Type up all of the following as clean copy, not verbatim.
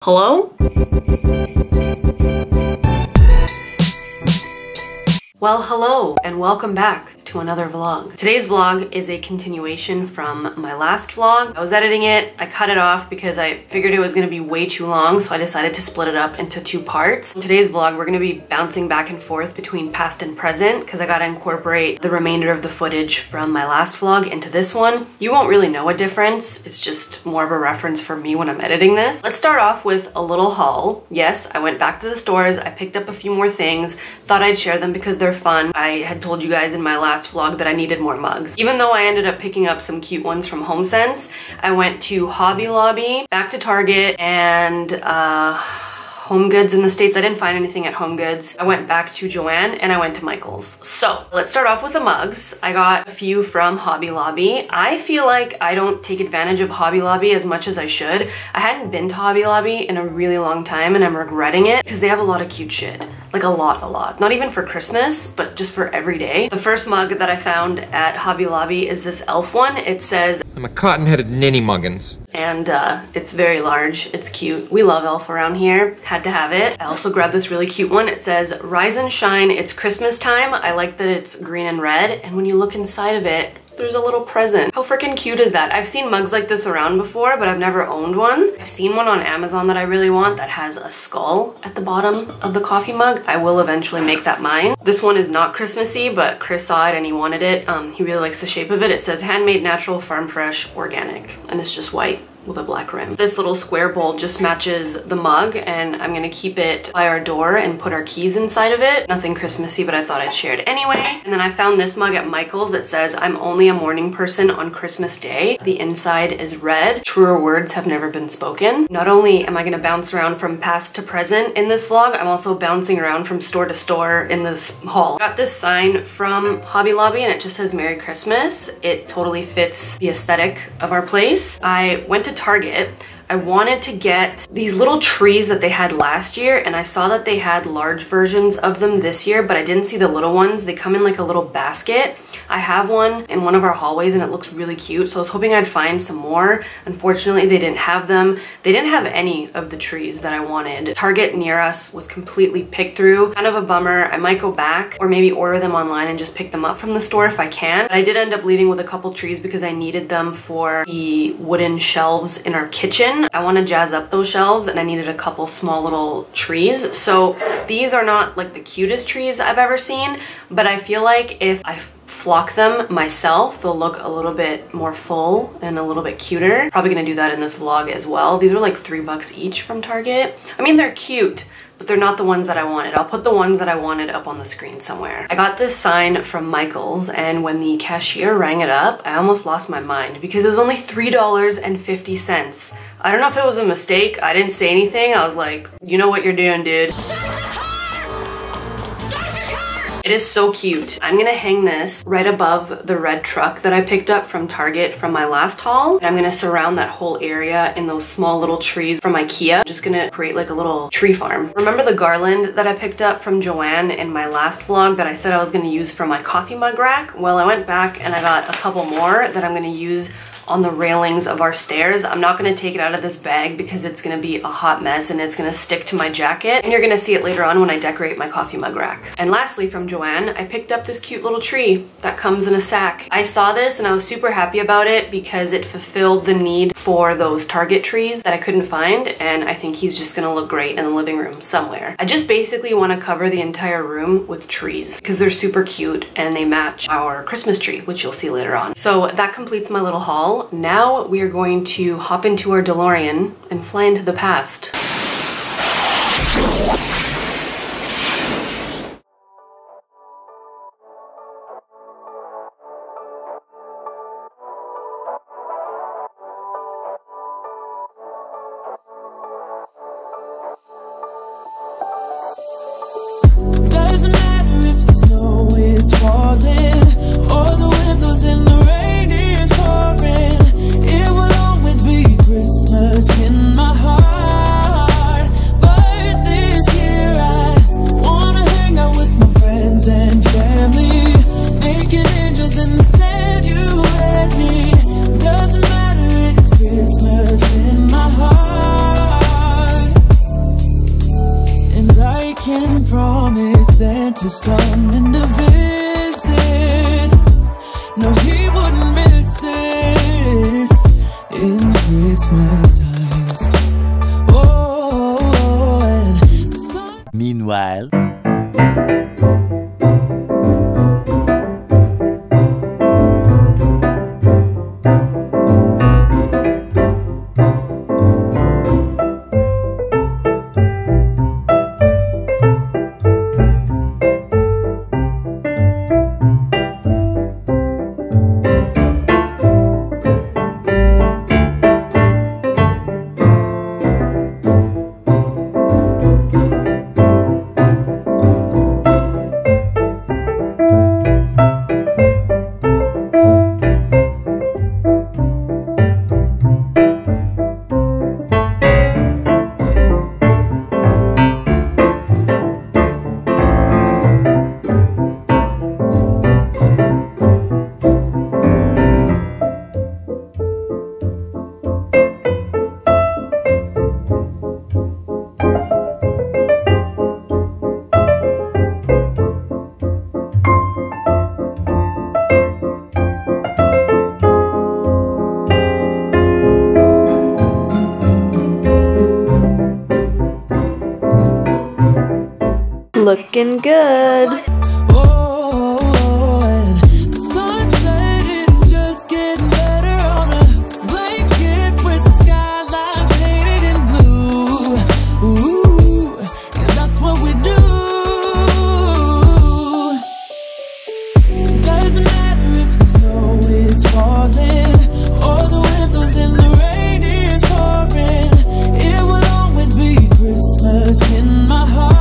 Hello? Well, hello and welcome back to another vlog. Today's vlog is a continuation from my last vlog. I was editing it, I cut it off because I figured it was gonna be way too long, so I decided to split it up into two parts. In today's vlog, we're gonna be bouncing back and forth between past and present because I gotta incorporate the remainder of the footage from my last vlog into this one. You won't really know a difference, it's just more of a reference for me when I'm editing this. Let's start off with a little haul. Yes, I went back to the stores, I picked up a few more things, thought I'd share them because they're fun. I had told you guys in my last vlog that I needed more mugs. Even though I ended up picking up some cute ones from HomeSense, I went to Hobby Lobby, back to Target, and Home Goods in the States. I didn't find anything at Home Goods. I went back to Joann and I went to Michael's. So let's start off with the mugs. I got a few from Hobby Lobby. I feel like I don't take advantage of Hobby Lobby as much as I should. I hadn't been to Hobby Lobby in a really long time and I'm regretting it because they have a lot of cute shit. Like a lot. Not even for Christmas, but just for every day. The first mug that I found at Hobby Lobby is this elf one. It says, "I'm a cotton-headed ninny muggins." And it's very large, it's cute. We love elf around here, had to have it. I also grabbed this really cute one. It says, "Rise and shine, it's Christmas time." I like that it's green and red, and when you look inside of it, there's a little present. How freaking cute is that? I've seen mugs like this around before, but I've never owned one. I've seen one on Amazon that I really want that has a skull at the bottom of the coffee mug. I will eventually make that mine. This one is not Christmassy, but Chris saw it and he wanted it. He really likes the shape of it. It says handmade, natural, farm fresh, organic, and it's just white with a black rim. This little square bowl just matches the mug and I'm gonna keep it by our door and put our keys inside of it. Nothing Christmassy, but I thought I'd share it anyway. And then I found this mug at Michael's. It says, "I'm only a morning person on Christmas Day." The inside is red. Truer words have never been spoken. Not only am I gonna bounce around from past to present in this vlog, I'm also bouncing around from store to store in this haul. I got this sign from Hobby Lobby and it just says Merry Christmas. It totally fits the aesthetic of our place. I went to Target. I wanted to get these little trees that they had last year and I saw that they had large versions of them this year, but I didn't see the little ones. They come in like a little basket. I have one in one of our hallways and it looks really cute, so I was hoping I'd find some more. Unfortunately, they didn't have them. They didn't have any of the trees that I wanted. Target near us was completely picked through. Kind of a bummer. I might go back or maybe order them online and just pick them up from the store if I can. But I did end up leaving with a couple trees because I needed them for the wooden shelves in our kitchen. I want to jazz up those shelves and I needed a couple small little trees. So these are not like the cutest trees I've ever seen, but I feel like if I flock them myself, they'll look a little bit more full and a little bit cuter. Probably gonna do that in this vlog as well. These are like $3 each from Target. I mean, they're cute, but they're not the ones that I wanted. I'll put the ones that I wanted up on the screen somewhere. I got this sign from Michael's and when the cashier rang it up, I almost lost my mind because it was only $3.50. I don't know if it was a mistake. I didn't say anything. I was like, you know what you're doing, dude. It is so cute. I'm gonna hang this right above the red truck that I picked up from Target from my last haul. And I'm gonna surround that whole area in those small little trees from IKEA. I'm just gonna create like a little tree farm. Remember the garland that I picked up from Joann in my last vlog that I said I was gonna use for my coffee mug rack? Well, I went back and I got a couple more that I'm gonna use on the railings of our stairs. I'm not gonna take it out of this bag because it's gonna be a hot mess and it's gonna stick to my jacket. And you're gonna see it later on when I decorate my coffee mug rack. And lastly from Joann, I picked up this cute little tree that comes in a sack. I saw this and I was super happy about it because it fulfilled the need for those Target trees that I couldn't find. And I think he's just gonna look great in the living room somewhere. I just basically wanna cover the entire room with trees because they're super cute and they match our Christmas tree, which you'll see later on. So that completes my little haul. Now we are going to hop into our DeLorean and fly into the past. Doesn't matter if the snow is falling or the windows in the rain is pouring. It will always be Christmas in my heart. But this year I wanna hang out with my friends and family, making angels in the sand you and me. Doesn't matter, it is Christmas in my heart. promised Santa's coming to visit. No, he wouldn't miss this in Christmas times. Oh, and the sun. Meanwhile. Looking good. Oh, and the sunset is just getting better on a blanket with the skyline painted in blue. Ooh, yeah, that's what we do. Doesn't matter if the snow is falling or the wind blows and the rain is pouring. It will always be Christmas in my heart.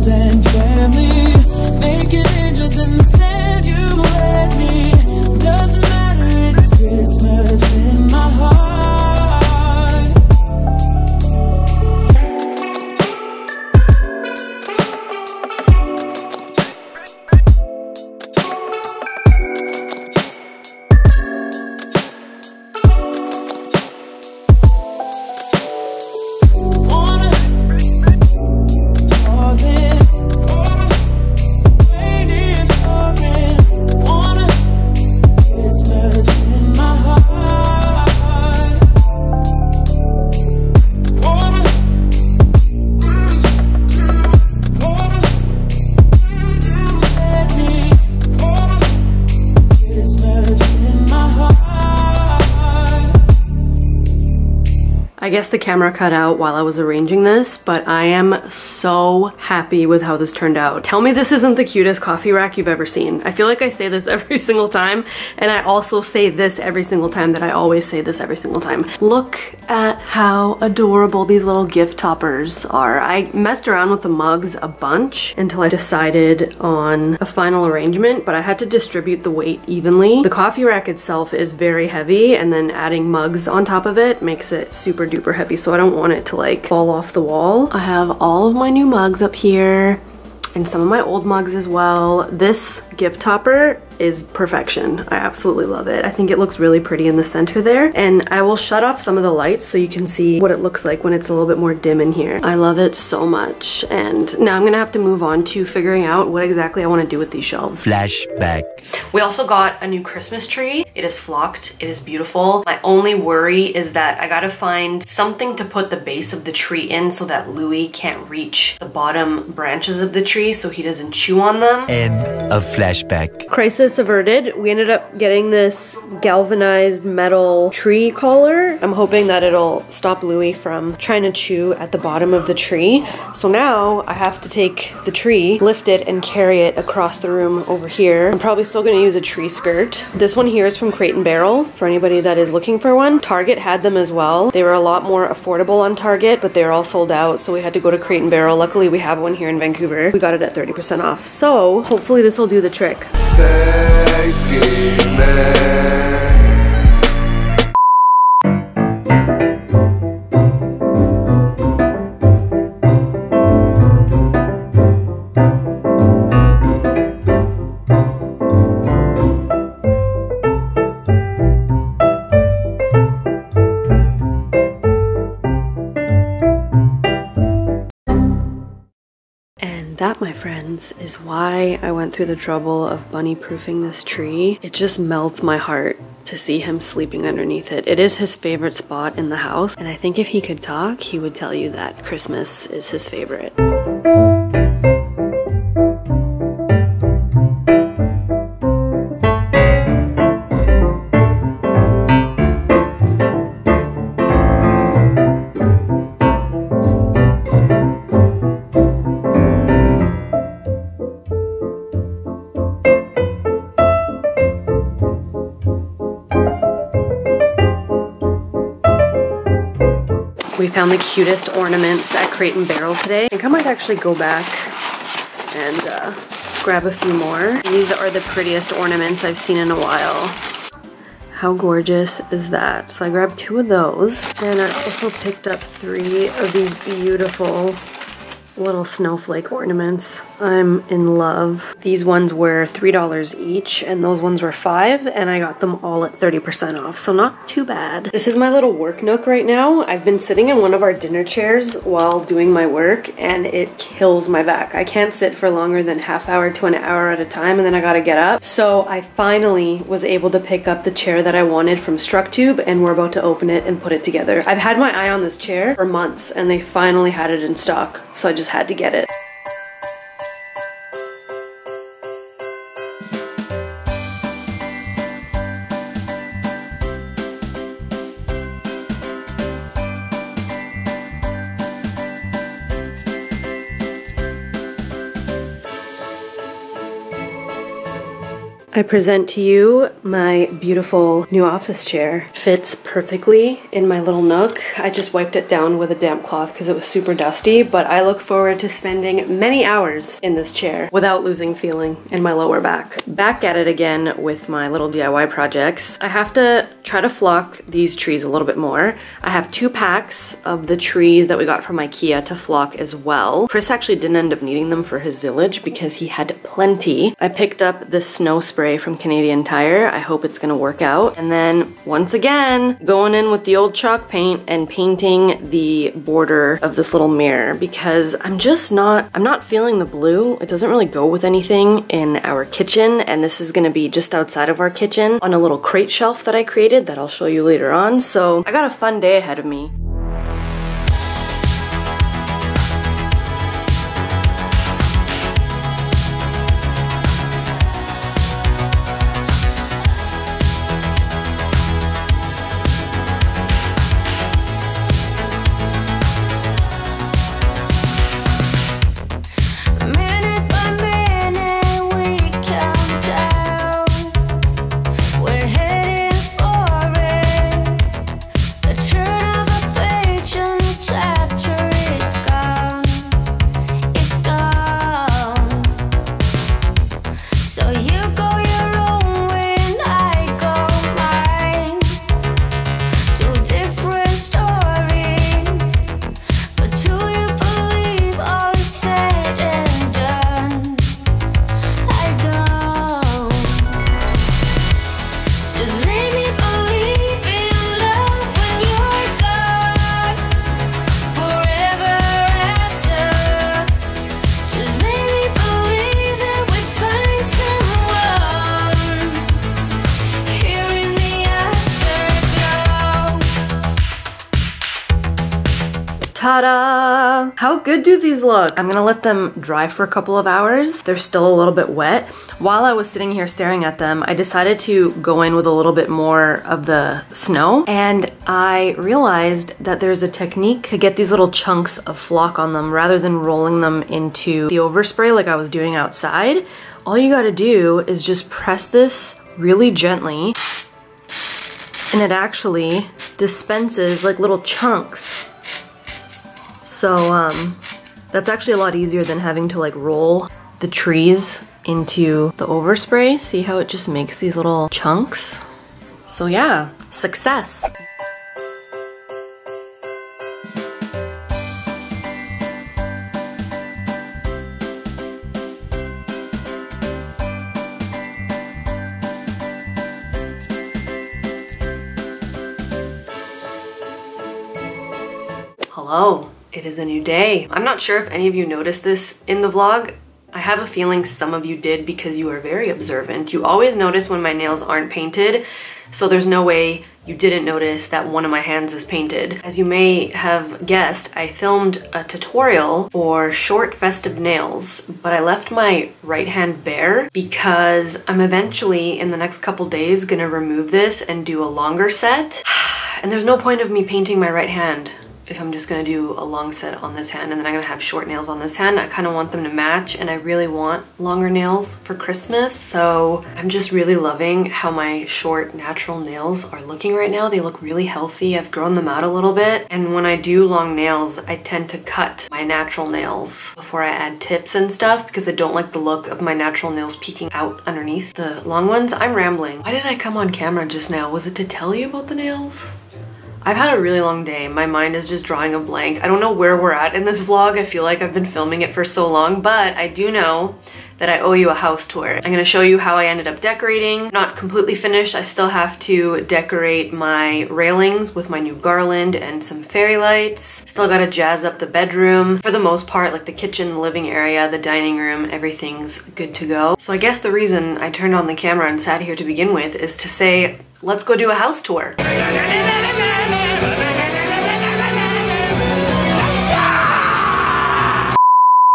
And family, making angels in the sand you let me. Doesn't matter, it's Christmas in my heart. I guess the camera cut out while I was arranging this, but I am so happy with how this turned out. Tell me this isn't the cutest coffee rack you've ever seen. I feel like I say this every single time, and I also say this every single time that I always say this every single time. Look at how adorable these little gift toppers are. I messed around with the mugs a bunch until I decided on a final arrangement, but I had to distribute the weight evenly. The coffee rack itself is very heavy, and then adding mugs on top of it makes it super duper heavy, so I don't want it to like fall off the wall. I have all of my new mugs up here and some of my old mugs as well. This gift topper is perfection. I absolutely love it. I think it looks really pretty in the center there, and I will shut off some of the lights so you can see what it looks like when it's a little bit more dim in here. I love it so much, and now I'm gonna have to move on to figuring out what exactly I want to do with these shelves. Flashback. We also got a new Christmas tree. It is flocked. It is beautiful. My only worry is that I gotta find something to put the base of the tree in so that Louis can't reach the bottom branches of the tree so he doesn't chew on them. End of flashback. Crisis averted. We ended up getting this galvanized metal tree collar. I'm hoping that it'll stop Louis from trying to chew at the bottom of the tree. So now I have to take the tree, lift it, and carry it across the room over here. I'm probably still gonna use a tree skirt. This one here is from Crate & Barrel for anybody that is looking for one. Target had them as well. They were a lot more affordable on Target, but they're all sold out, so we had to go to Crate & Barrel. Luckily we have one here in Vancouver. We got it at 30% off. So hopefully this will do the trick. Stay scheming. friends, is why I went through the trouble of bunny proofing this tree. It just melts my heart to see him sleeping underneath it. It is his favorite spot in the house, and I think if he could talk, he would tell you that Christmas is his favorite. We found the cutest ornaments at Crate & Barrel today. I think I might actually go back and grab a few more. These are the prettiest ornaments I've seen in a while. How gorgeous is that? So I grabbed 2 of those. And I also picked up 3 of these beautiful little snowflake ornaments. I'm in love. These ones were $3 each, and those ones were $5, and I got them all at 30% off, so not too bad. This is my little work nook right now. I've been sitting in one of our dinner chairs while doing my work, and it kills my back. I can't sit for longer than half hour to an hour at a time, and then I gotta get up. So I finally was able to pick up the chair that I wanted from Structube, and we're about to open it and put it together. I've had my eye on this chair for months, and they finally had it in stock, so I just had to get it. I present to you my beautiful new office chair. Fits perfectly in my little nook. I just wiped it down with a damp cloth because it was super dusty, but I look forward to spending many hours in this chair without losing feeling in my lower back. Back at it again with my little DIY projects. I have to try to flock these trees a little bit more. I have 2 packs of the trees that we got from IKEA to flock as well. Chris actually didn't end up needing them for his village because he had plenty. I picked up this snow spray from Canadian Tire. I hope it's gonna work out. And then once again, going in with the old chalk paint and painting the border of this little mirror because I'm not feeling the blue. It doesn't really go with anything in our kitchen, and this is gonna be just outside of our kitchen on a little crate shelf that I created that I'll show you later on. So I got a fun day ahead of me. Ta-da! How good do these look? I'm gonna let them dry for a couple of hours. They're still a little bit wet. While I was sitting here staring at them, I decided to go in with a little bit more of the snow, and I realized that there's a technique to get these little chunks of flock on them rather than rolling them into the overspray like I was doing outside. All you gotta do is just press this really gently, and it actually dispenses like little chunks. So that's actually a lot easier than having to like roll the trees into the overspray. See how it just makes these little chunks? So yeah, success. Hello. It is a new day. I'm not sure if any of you noticed this in the vlog. I have a feeling some of you did because you are very observant. You always notice when my nails aren't painted, so there's no way you didn't notice that one of my hands is painted. As you may have guessed, I filmed a tutorial for short festive nails, but I left my right hand bare because I'm eventually, in the next couple days, gonna remove this and do a longer set. And there's no point of me painting my right hand if I'm just gonna do a long set on this hand and then I'm gonna have short nails on this hand. I kind of want them to match, and I really want longer nails for Christmas. So I'm just really loving how my short natural nails are looking right now. They look really healthy. I've grown them out a little bit. And when I do long nails, I tend to cut my natural nails before I add tips and stuff because I don't like the look of my natural nails peeking out underneath the long ones. I'm rambling. Why did I come on camera just now? Was it to tell you about the nails? I've had a really long day. My mind is just drawing a blank. I don't know where we're at in this vlog. I feel like I've been filming it for so long, but I do know that I owe you a house tour. I'm gonna show you how I ended up decorating. Not completely finished. I still have to decorate my railings with my new garland and some fairy lights. Still gotta jazz up the bedroom. For the most part, like the kitchen, the living area, the dining room, everything's good to go. So I guess the reason I turned on the camera and sat here to begin with is to say, let's go do a house tour.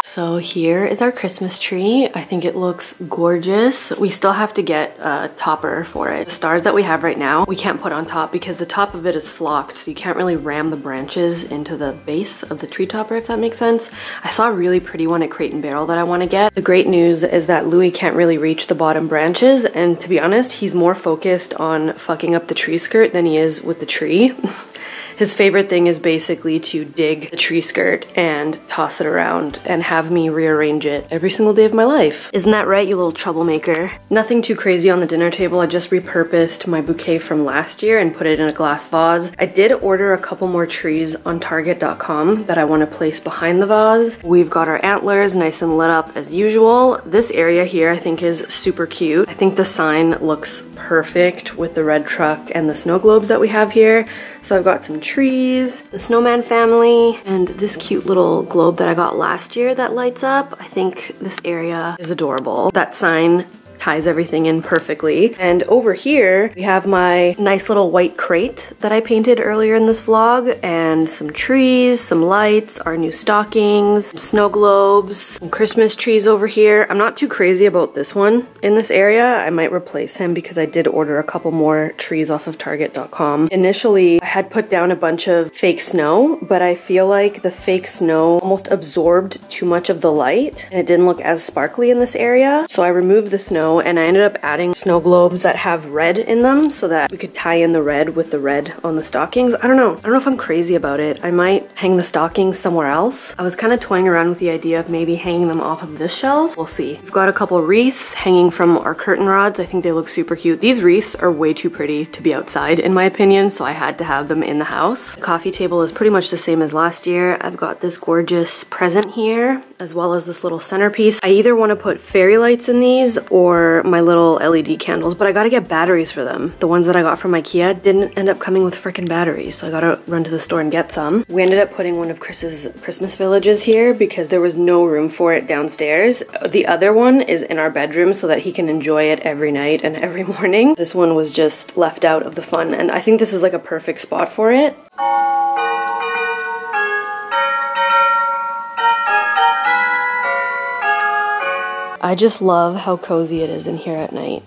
So here is our Christmas tree. I think it looks gorgeous. We still have to get a topper for it. The stars that we have right now, we can't put on top because the top of it is flocked, so you can't really ram the branches into the base of the tree topper, if that makes sense. I saw a really pretty one at Crate and Barrel that I want to get. The great news is that Louis can't really reach the bottom branches, and to be honest, he's more focused on fucking up the tree skirt than he is with the tree. His favorite thing is basically to dig the tree skirt and toss it around and have me rearrange it every single day of my life. Isn't that right, you little troublemaker? Nothing too crazy on the dinner table. I just repurposed my bouquet from last year and put it in a glass vase. I did order a couple more trees on Target.com that I want to place behind the vase. We've got our antlers nice and lit up as usual. This area here I think is super cute. I think the sign looks perfect with the red truck and the snow globes that we have here. So I've got some trees, the snowman family, and this cute little globe that I got last year that lights up. I think this area is adorable. That sign ties everything in perfectly. And over here, we have my nice little white crate that I painted earlier in this vlog, and some trees, some lights, our new stockings, some snow globes, some Christmas trees over here. I'm not too crazy about this one in this area. I might replace him because I did order a couple more trees off of Target.com. Initially, I had put down a bunch of fake snow, but I feel like the fake snow almost absorbed too much of the light and it didn't look as sparkly in this area. So I removed the snow and I ended up adding snow globes that have red in them so that we could tie in the red with the red on the stockings. I don't know if I'm crazy about it. I might hang the stockings somewhere else. I was kind of toying around with the idea of maybe hanging them off of this shelf. We'll see. We've got a couple wreaths hanging from our curtain rods. I think they look super cute. These wreaths are way too pretty to be outside in my opinion, so I had to have them in the house. The coffee table is pretty much the same as last year. I've got this gorgeous present here as well as this little centerpiece. I either want to put fairy lights in these or my little LED candles, but I gotta get batteries for them. The ones that I got from IKEA didn't end up coming with frickin' batteries, so I gotta run to the store and get some. We ended up putting one of Chris's Christmas villages here because there was no room for it downstairs. The other one is in our bedroom so that he can enjoy it every night and every morning. This one was just left out of the fun, and I think this is like a perfect spot for it. I just love how cozy it is in here at night.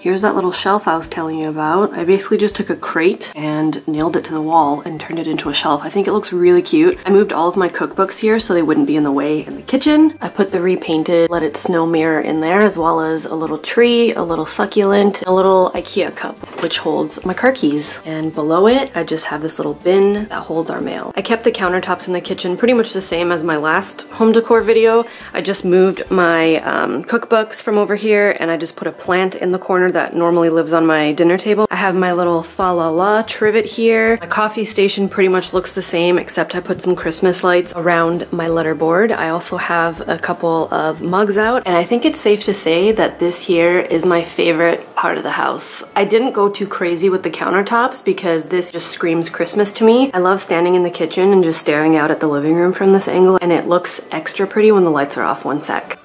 Here's that little shelf I was telling you about. I basically just took a crate and nailed it to the wall and turned it into a shelf. I think it looks really cute. I moved all of my cookbooks here so they wouldn't be in the way in the kitchen. I put the repainted Let It Snow mirror in there, as well as a little tree, a little succulent, a little IKEA cup, which holds my car keys. And below it, I just have this little bin that holds our mail. I kept the countertops in the kitchen pretty much the same as my last home decor video. I just moved my cookbooks from over here and I just put a plant in the corner that normally lives on my dinner table. I have my little fa la la trivet here. My coffee station pretty much looks the same, except I put some Christmas lights around my letterboard. I also have a couple of mugs out, and I think it's safe to say that this here is my favorite part of the house. I didn't go too crazy with the countertops because this just screams Christmas to me. I love standing in the kitchen and just staring out at the living room from this angle, and it looks extra pretty when the lights are off. One sec.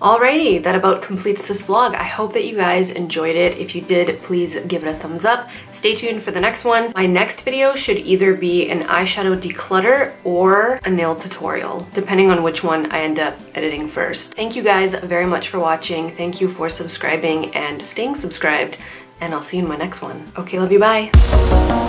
Alrighty, that about completes this vlog. I hope that you guys enjoyed it. If you did, please give it a thumbs up. Stay tuned for the next one. My next video should either be an eyeshadow declutter or a nail tutorial, depending on which one I end up editing first. Thank you guys very much for watching. Thank you for subscribing and staying subscribed, and I'll see you in my next one. Okay, love you, bye.